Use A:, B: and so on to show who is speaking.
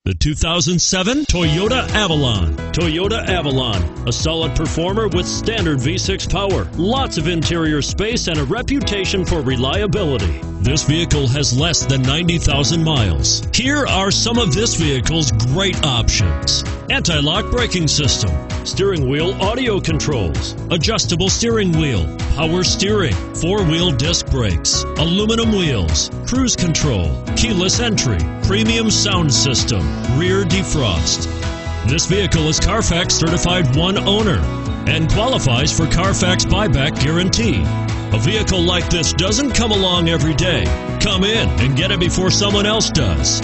A: The 2007 Toyota Avalon. Toyota Avalon, a solid performer with standard V6 power, lots of interior space, and a reputation for reliability. This vehicle has less than 90,000 miles. Here are some of this vehicle's great options: anti-lock braking system, steering wheel audio controls, adjustable steering wheel, power steering, four-wheel disc brakes, aluminum wheels, cruise control, keyless entry, premium sound system, rear defrost. This vehicle is Carfax certified one owner and qualifies for Carfax buyback guarantee. A vehicle like this doesn't come along every day. Come in and get it before someone else does.